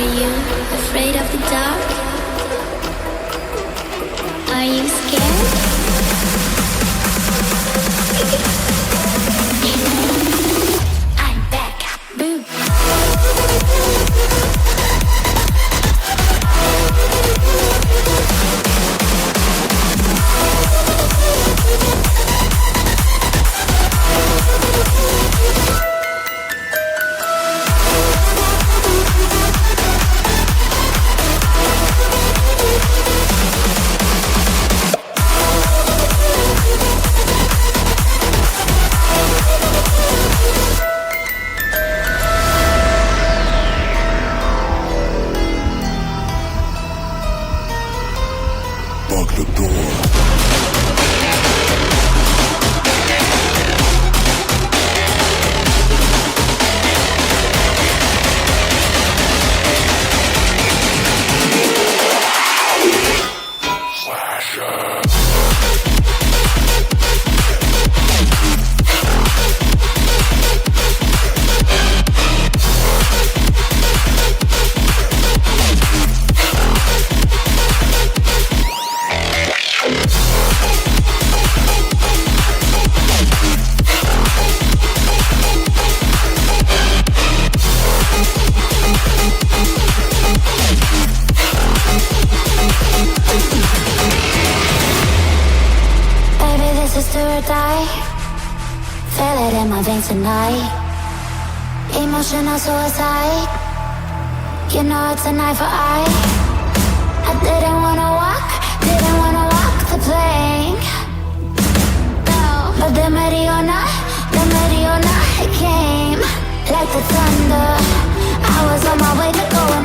Are you afraid of the dark? Are you scared? I'm back. Boom. Lock the door. Do or die. Feel it in my veins tonight. Emotional suicide. You know it's an eye for eye. I didn't wanna walk the plank. No, but the Mariona, it came like the thunder. I was on my way to go.